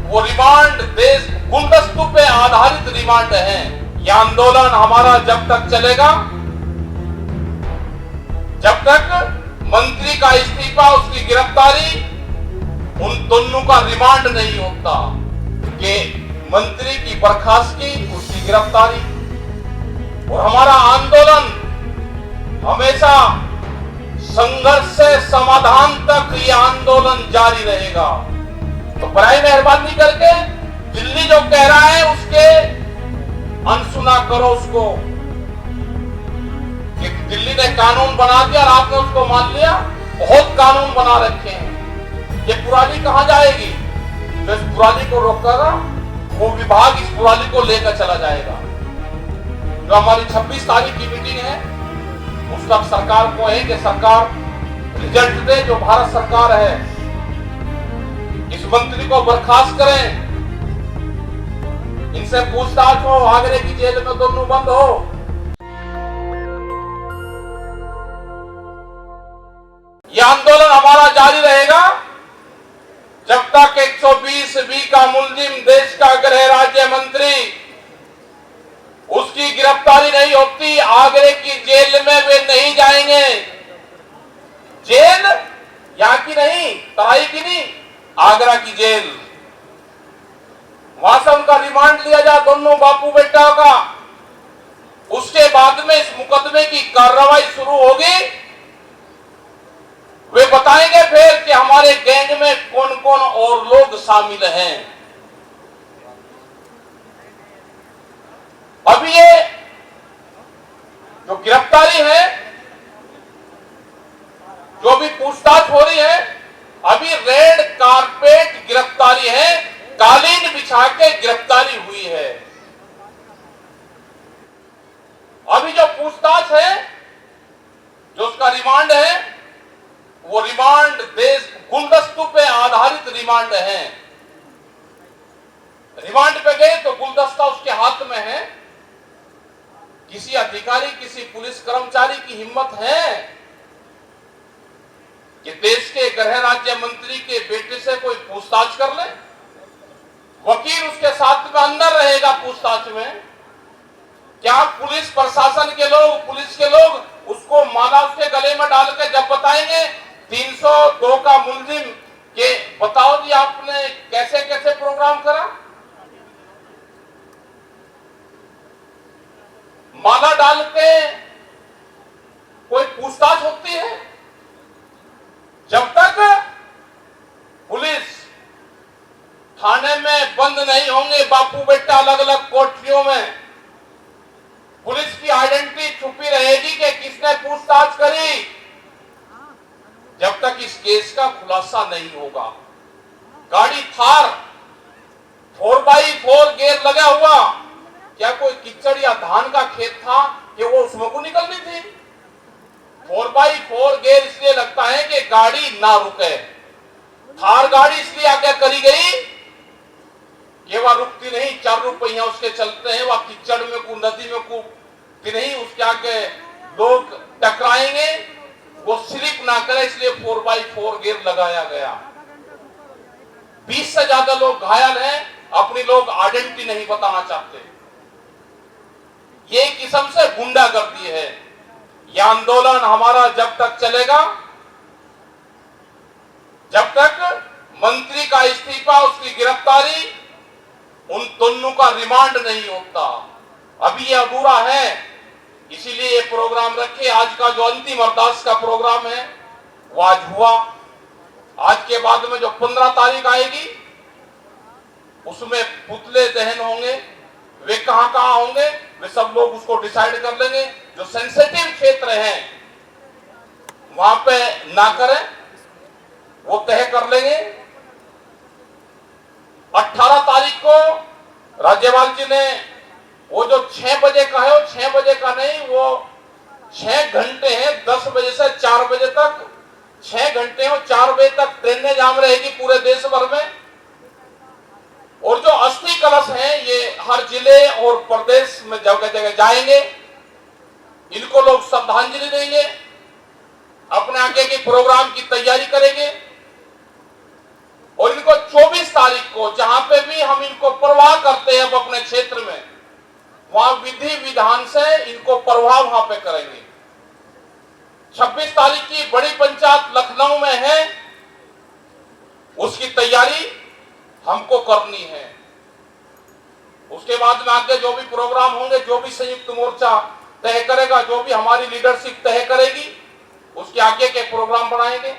वो रिमांड देश गुलदस्तों पे आधारित रिमांड है। यह आंदोलन हमारा जब तक चलेगा, जब तक मंत्री का इस्तीफा, उसकी गिरफ्तारी, उन दोनों का रिमांड नहीं होता कि मंत्री की बर्खास्तगी, उसकी गिरफ्तारी। और हमारा आंदोलन हमेशा संघर्ष से समाधान तक ये आंदोलन जारी रहेगा। तो बराए मेहरबानी करके दिल्ली जो कह रहा है उसके अनसुना करो उसको, कि दिल्ली ने कानून बना दिया और आपने उसको मान लिया। बहुत कानून बना रखे हैं। ये पुरानी कहां जाएगी? जो इस पुरानी को रोकेगा वो विभाग इस पुरानी को लेकर चला जाएगा। जो हमारी 26 तारीख की मीटिंग है उस तक सरकार को है कि सरकार रिजल्ट दे। जो भारत सरकार है इस मंत्री को बर्खास्त करें, इनसे पूछताछ हो, आगरे की जेल में दोनों बंद हो। यह आंदोलन हमारा जारी रहेगा जब तक 120B का मुलजिम, देश का गृह राज्य मंत्री, उसकी गिरफ्तारी नहीं होती। आगरे की जेल में वे नहीं जाएंगे। जेल यहां की नहीं, तराई की नहीं, आगरा की जेल। वहां से उनका रिमांड लिया जाए, दोनों बापू बेटा का। उसके बाद में इस मुकदमे की कार्रवाई शुरू होगी। वे बताएंगे फिर कि हमारे गैंग में कौन कौन और लोग शामिल हैं। अभी ये जो गिरफ्तारी है, जो भी पूछताछ हो रही है, अभी रेड कारपेट गिरफ्तारी है, कालीन बिछा के गिरफ्तारी हुई है। अभी जो पूछताछ है, जो उसका रिमांड है, वो रिमांड देश गुलदस्तों पे आधारित रिमांड है। रिमांड पे गए तो गुलदस्ता उसके हाथ में है। किसी अधिकारी, किसी पुलिस कर्मचारी की हिम्मत है कि देश के गृह राज्य मंत्री के बेटे से कोई पूछताछ कर ले? वकील उसके साथ में अंदर रहेगा पूछताछ में। क्या पुलिस प्रशासन के लोग, पुलिस के लोग उसको माला उसके गले में डाल के जब बताएंगे 302 का मुलजिम के बताओ जी आपने कैसे कैसे प्रोग्राम करा? माला डाल के कोई पूछताछ होती है? जब तक पुलिस थाने में बंद नहीं होंगे बापू बेटा अलग अलग कोठरियों में, पुलिस की आइडेंटिटी छुपी रहेगी कि किसने पूछताछ करी, जब तक इस केस का खुलासा नहीं होगा। गाड़ी थार 4x4 गेयर लगा हुआ, क्या कोई कीचड़ या धान का खेत था कि वो उसमें को निकलनी थी? 4x4 गेयर इसलिए लगता है कि गाड़ी ना रुके। थार गाड़ी इसलिए आगे करी गई कि वह रुकती नहीं, 4 रुपया उसके चलते हैं, वह कीचड़ में को नदी में को नहीं, उसके आगे लोग टकराएंगे, वो स्लिप ना करे, इसलिए 4x4 गेयर लगाया गया। 20 से ज्यादा लोग घायल हैं, अपनी लोग आइडेंटिटी नहीं बताना चाहते। ये किस्म से गुंडागर्दी है। यह आंदोलन हमारा जब तक चलेगा, जब तक मंत्री का इस्तीफा, उसकी गिरफ्तारी, उन दोनों का रिमांड नहीं होता। अभी ये अधूरा है, इसीलिए ये प्रोग्राम रखे। आज का जो अंतिम अरदास का प्रोग्राम है वो आज हुआ। आज के बाद में जो 15 तारीख आएगी उसमें पुतले दहन होंगे। वे कहां कहां होंगे वे सब लोग उसको डिसाइड कर लेंगे। जो सेंसिटिव क्षेत्र हैं वहां पे ना करें, वो तय कर लेंगे। 18 तारीख को राज्यपाल जी ने वो जो 6 बजे का है, वो 6 बजे का नहीं, वो 6 घंटे हैं, 10 बजे से 4 बजे तक 6 घंटे और 4 बजे तक ट्रेनें जाम रहेगी पूरे देश भर में। और जो अस्थि कलश हैं ये हर जिले और प्रदेश में जगह जगह जाएंगे। इनको लोग श्रद्धांजलि देंगे, अपने आगे के प्रोग्राम की तैयारी करेंगे। और इनको 24 तारीख को जहां पे भी हम इनको प्रवाह करते हैं अब अपने क्षेत्र में, वहां विधि विधान से इनको प्रवाह वहां पे करेंगे। 26 तारीख की बड़ी पंचायत लखनऊ में है, उसकी तैयारी हमको करनी है। उसके बाद में आगे जो भी प्रोग्राम होंगे, जो भी संयुक्त मोर्चा तय करेगा, जो भी हमारी लीडरशिप तय करेगी, उसके आगे के प्रोग्राम बनाएंगे।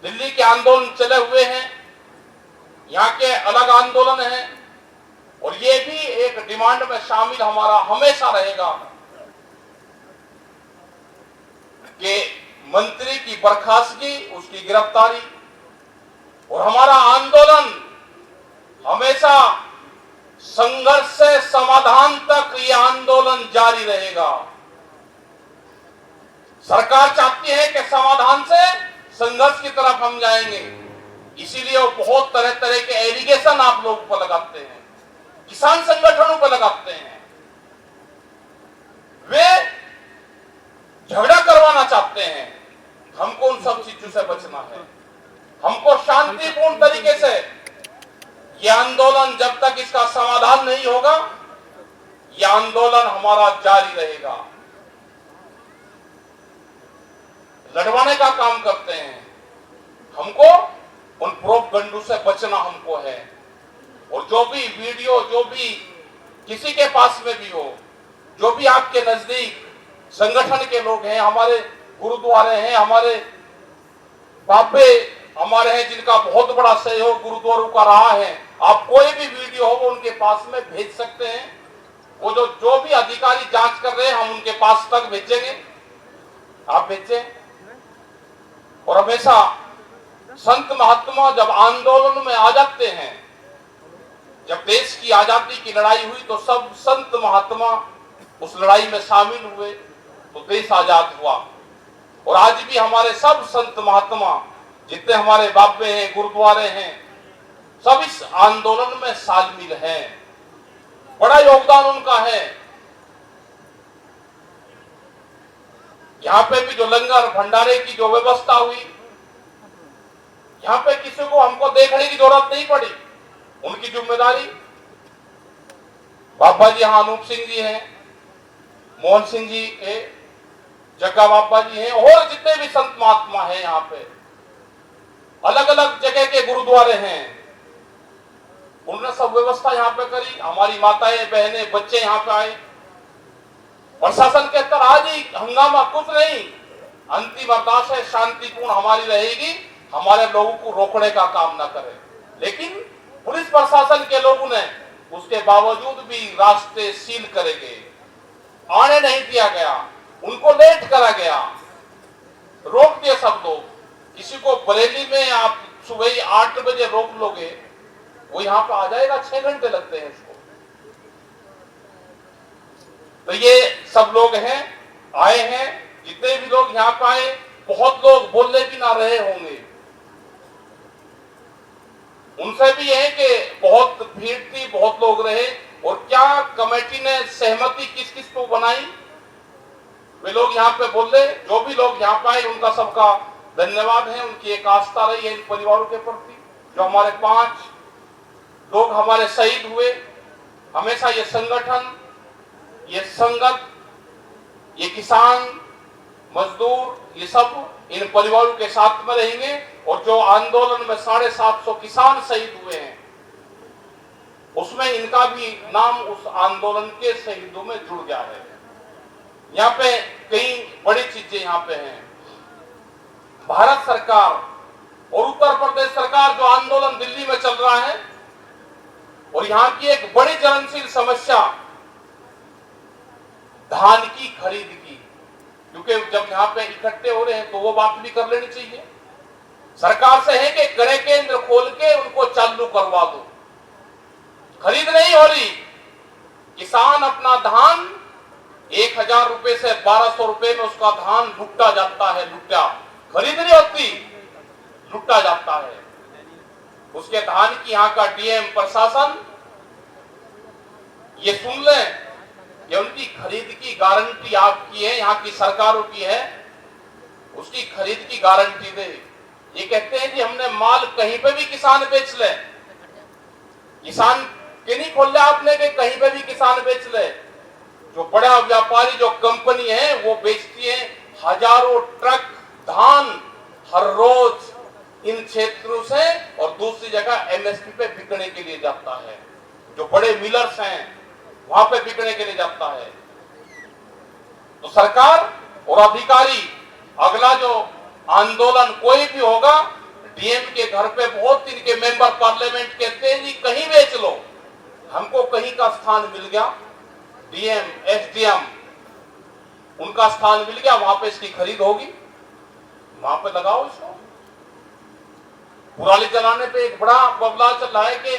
दिल्ली के आंदोलन चले हुए हैं, यहाँ के अलग आंदोलन है, और ये भी एक डिमांड में शामिल हमारा हमेशा रहेगा कि मंत्री की बर्खास्तगी, उसकी गिरफ्तारी, और हमारा आंदोलन हमेशा संघर्ष से समाधान तक ये आंदोलन जारी रहेगा। सरकार चाहती है कि समाधान से संघर्ष की तरफ हम जाएंगे, इसीलिए वो बहुत तरह तरह के एलिगेशन आप लोगों पर लगाते हैं, किसान संगठनों पर लगाते हैं। वे झगड़ा करवाना चाहते हैं। हमको उन सब चीजों से बचना है। हमको शांतिपूर्ण तरीके से ये आंदोलन, जब तक इसका समाधान नहीं होगा, ये आंदोलन हमारा जारी रहेगा। लड़वाने का काम करते हैं। हमको उन प्रोपगंडों से बचना हमको है। और जो भी वीडियो, जो भी किसी के पास में भी हो, जो भी आपके नजदीक संगठन के लोग हैं, हमारे गुरुद्वारे हैं, हमारे बाबे हमारे हैं, जिनका बहुत बड़ा सहयोग गुरुद्वारों का रहा है, आप कोई भी वीडियो हो वो उनके पास में भेज सकते हैं। वो जो भी अधिकारी जांच कर रहे हैं, हम उनके पास तक भेजेंगे, आप भेजें। और हमेशा संत महात्मा जब आंदोलन में आ जाते हैं, जब देश की आजादी की लड़ाई हुई तो सब संत महात्मा उस लड़ाई में शामिल हुए, तो देश आजाद हुआ। और आज भी हमारे सब संत महात्मा, जितने हमारे बाबे हैं, गुरुद्वारे हैं, सब इस आंदोलन में शामिल हैं। बड़ा योगदान उनका है। यहाँ पे भी जो लंगर भंडारे की जो व्यवस्था हुई, यहाँ पे किसी को हमको देखने की जरूरत नहीं पड़ी, उनकी जिम्मेदारी। बाबा जी यहाँ अनूप सिंह जी हैं, मोहन सिंह जी के जग्गा बाबा जी हैं, और जितने भी संत महात्मा हैं यहाँ पे, अलग अलग जगह के गुरुद्वारे हैं, उन्होंने सब व्यवस्था यहाँ पे करी। हमारी माताएं, बहनें, बच्चे यहाँ पे आए। प्रशासन के अंदर आज ही हंगामा कुछ नहीं, अंतिम अरदास है शांतिपूर्ण हमारी रहेगी, हमारे लोगों को रोकने का काम ना करें। लेकिन पुलिस प्रशासन के लोगों ने उसके बावजूद भी रास्ते सील करे गए, आने नहीं दिया गया, उनको लेट करा गया, रोक दिए सब लोग। किसी को बरेली में आप सुबह 8 बजे रोक लोगे, वो यहां पर आ जाएगा, 6 घंटे लगते हैं इसको। तो ये सब लोग हैं, आए हैं, जितने भी लोग यहाँ पे आए, बहुत लोग बोलने भी ना रहे होंगे, उनसे भी है कि बहुत भीड़ थी, बहुत लोग रहे। और क्या कमेटी ने सहमति किस किस को बनाई, वे लोग यहाँ पे बोले। जो भी लोग यहाँ पे आए उनका सबका धन्यवाद है, उनकी एक आस्था रही है इन परिवारों के प्रति। जो हमारे 5 लोग हमारे शहीद हुए, हमेशा ये संगठन, ये संगत, ये किसान मजदूर, ये सब इन परिवारों के साथ में रहेंगे। और जो आंदोलन में 750 किसान शहीद हुए हैं, उसमें इनका भी नाम उस आंदोलन के शहीदों में जुड़ गया है। यहाँ पे कई बड़ी चीजें यहाँ पे हैं। भारत सरकार और उत्तर प्रदेश सरकार, जो आंदोलन दिल्ली में चल रहा है, और यहाँ की एक बड़ी ज्वलनशील समस्या धान की खरीद की, क्योंकि जब यहाँ पे इकट्ठे हो रहे हैं तो वो बात भी कर लेनी चाहिए। सरकार से है कि क्रय केंद्र खोल के उनको चालू करवा दो। खरीद नहीं हो रही, किसान अपना धान 1000 रुपए से 1200 रुपए में उसका धान लुटा जाता है। लुटा खरीद नहीं होती, लुटा जाता है। उसके धान की यहाँ का डीएम प्रशासन ये सुन ले कि उनकी खरीद की गारंटी आपकी है, यहाँ की सरकारों की है, उसकी खरीद की गारंटी दे। ये कहते हैं कि हमने माल कहीं पे भी किसान बेच ले, किसान के नहीं खोल लिया आपने कि कहीं पे भी किसान बेच ले। जो बड़ा व्यापारी जो कंपनी है वो बेचती है हजारों ट्रक धान हर रोज इन क्षेत्रों से और दूसरी जगह एमएसपी पे बिकने के लिए जाता है। जो बड़े मिलर्स हैं वहां पे बिकने के लिए जाता है। तो सरकार और अधिकारी अगला जो आंदोलन कोई भी होगा, डीएम के घर पे बहुत इनके मेंबर पार्लियामेंट कहते हैं जी कहीं बेच लो, हमको कहीं का स्थान मिल गया, डीएम एसडीएम उनका स्थान मिल गया, वहां पे इसकी खरीद होगी, वहां पे लगाओ इसको। पुराली जलाने पे एक बड़ा बबला चल रहा है कि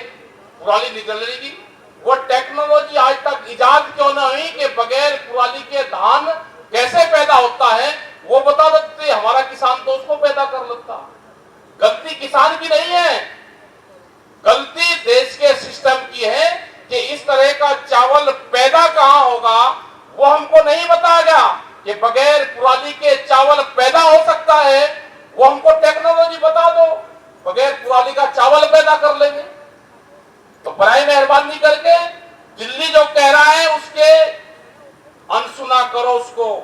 पुराली नहीं जल रही। वो टेक्नोलॉजी आज तक इजाद क्यों ना हुई कि बगैर पुराली के धान कैसे पैदा होता है वो बता देते, हमारा किसान तो उसको पैदा कर लेता। गलती किसान की नहीं है, गलती देश के सिस्टम की है कि इस तरह का चावल पैदा कहां होगा वो हमको नहीं बताया गया कि बगैर पुराली के चावल पैदा हो सकता है, वो हमको टेक्नोलॉजी बता दो, बगैर पुराली का चावल पैदा कर लेंगे। तो बराए मेहरबानी करके दिल्ली जो कह रहा है उसके अनसुना करो उसको,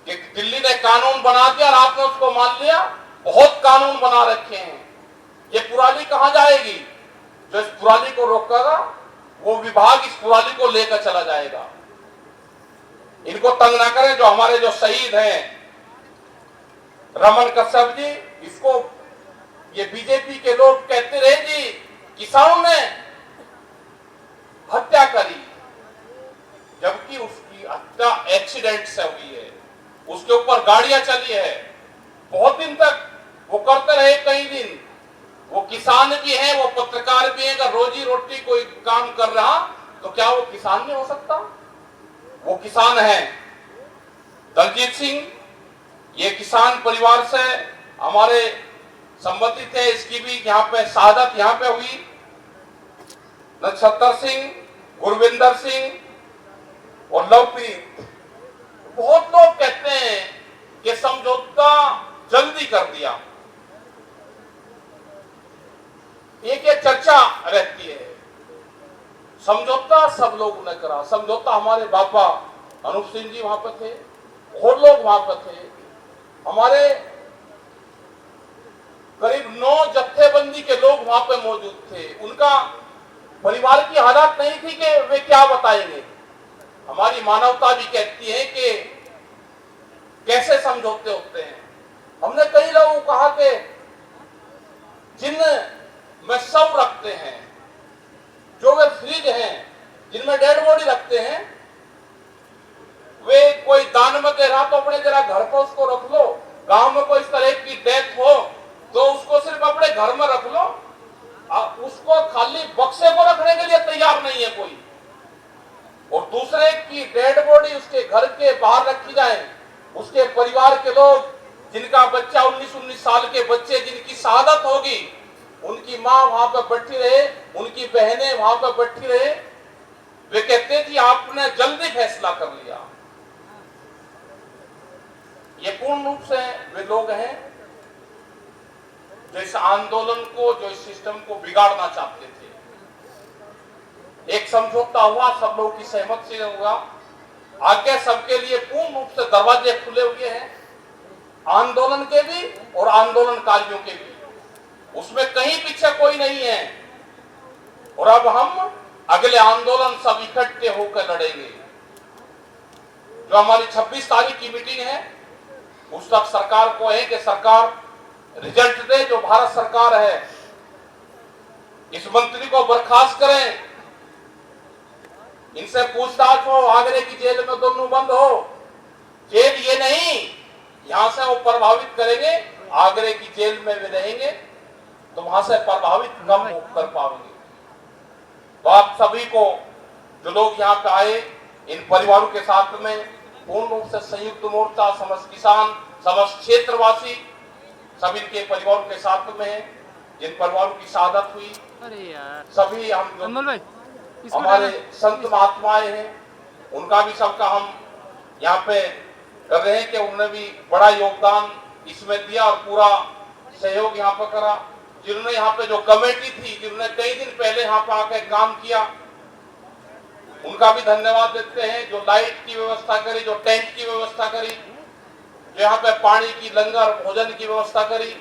कि दिल्ली ने कानून बना दिया और आपने उसको मान लिया। बहुत कानून बना रखे हैं, ये पुराली कहां जाएगी? जो इस पुराली को रोकेगा वो विभाग इस पुराली को लेकर चला जाएगा। इनको तंग ना करें। जो हमारे जो शहीद हैं रमन कश्यप जी, इसको ये बीजेपी के लोग कहते रहे जी किसानों ने हत्या करी, जबकि उसकी हत्या एक्सीडेंट से हुई है, उसके ऊपर गाड़ियां चली है। बहुत दिन तक वो करते रहे, कई दिन। वो किसान भी है, वो पत्रकार भी है। अगर रोजी रोटी कोई काम कर रहा तो क्या वो किसान नहीं हो सकता? वो किसान है। दलजीत सिंह ये किसान परिवार से हमारे संबंधित है, इसकी भी यहाँ पे शहादत यहाँ पे हुई। नक्षत्र सिंह, गुरविंदर सिंह और लवप्रीत। बहुत लोग कहते हैं कि समझौता जल्दी कर दिया, एक ये चर्चा रहती है। समझौता सब लोगों ने करा, समझौता हमारे बाबा अनूप सिंह जी वहां पर थे, और लोग वहां पर थे। हमारे करीब 9 जत्थेबंदी के लोग वहां पे मौजूद थे। उनका परिवार की हालत नहीं थी कि वे क्या बताएंगे। हमारी मानवता भी कहती है कि कैसे समझौते होते हैं। हमने कई लोगों को कहा कि जिन में सब रखते हैं, जो वे फ्रिज हैं जिनमें डेड बॉडी रखते हैं, वे कोई दान में दे रहा तो अपने जरा घर पर उसको रख लो। गांव में कोई इस तरह की डेथ हो तो उसको सिर्फ अपने घर में रख लो, उसको खाली बक्से को रखने के लिए तैयार नहीं है कोई। और दूसरे की डेड बॉडी उसके घर के बाहर रखी जाए, उसके परिवार के लोग जिनका बच्चा 19-19 साल के बच्चे जिनकी शहादत होगी, उनकी मां वहां पर बैठी रहे, उनकी बहनें वहां पर बैठी रहे। वे कहते हैं कि आपने जल्दी फैसला कर लिया। ये पूर्ण रूप से वे लोग हैं जो इस आंदोलन को, जो इस सिस्टम को बिगाड़ना चाहते थे। एक समझौता हुआ, सब लोगों की सहमति से हुआ, आगे सबके लिए पूर्ण रूप से दरवाजे खुले हुए हैं, आंदोलन के भी और आंदोलनकारियों के भी। उसमें कहीं पीछे कोई नहीं है। और अब हम अगले आंदोलन सब इकट्ठे होकर लड़ेंगे। जो हमारी 26 तारीख की मीटिंग है, उस तक सरकार को है कि सरकार रिजल्ट दे। जो भारत सरकार है, इस मंत्री को बर्खास्त करें, इनसे पूछताछ हो, आगरे की जेल में दोनों बंद हो। जेल ये नहीं, यहां से वो प्रभावित करेंगे, आगरे की जेल में भी रहेंगे तो वहां से प्रभावित कम कर पाएंगे। तो आप सभी को, जो लोग यहाँ पे आए, इन परिवारों के साथ में पूर्ण रूप से संयुक्त मोर्चा, समस्त किसान, समस्त क्षेत्रवासी सभी के परिवारों के साथ में है, जिन परिवारों की शहादत हुई। अरे यार, सभी हम अनमोल भाई, हमारे संत महात्माएं हैं, उनका भी सबका हम यहाँ पे कर रहे हैं कि उन्होंने भी बड़ा योगदान इसमें दिया और पूरा सहयोग यहाँ पर करा। जिन्होंने यहाँ पे जो कमेटी थी, जिन्होंने कई दिन पहले यहाँ पे आकर काम किया, उनका भी धन्यवाद देते हैं। जो लाइट की व्यवस्था करी, जो टेंट की व्यवस्था करी, जो यहाँ पे पानी की, लंगर, भोजन की व्यवस्था करी,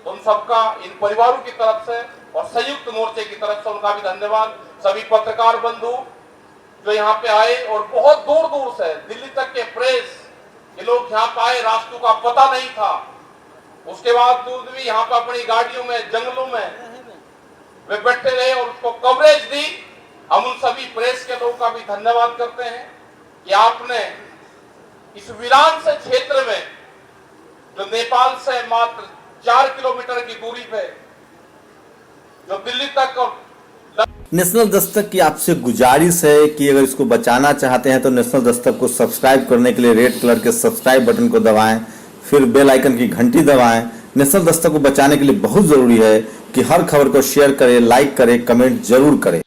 उन सबका, इन परिवारों की तरफ से और संयुक्त मोर्चे की तरफ से उनका भी धन्यवाद। सभी पत्रकार बंधु जो यहाँ पे आए और बहुत दूर दूर से, दिल्ली तक के प्रेस, ये लोग यहाँ पे आए, रास्तों का पता नहीं था, उसके बाद भी यहाँ पे अपनी गाड़ियों में, जंगलों में वे बैठे रहे और उसको कवरेज दी। हम उन सभी प्रेस के लोगों का भी धन्यवाद करते हैं कि आपने इस वीरान से क्षेत्र में, जो नेपाल से मात्र 4 किलोमीटर की दूरी पे, जो दिल्ली तक और नेशनल दस्तक की आपसे गुजारिश है कि अगर इसको बचाना चाहते हैं तो नेशनल दस्तक को सब्सक्राइब करने के लिए रेड कलर के सब्सक्राइब बटन को दबाएं, फिर बेल आइकन की घंटी दबाएं। नेशनल दस्तक को बचाने के लिए बहुत जरूरी है कि हर खबर को शेयर करें, लाइक करें, कमेंट जरूर करें।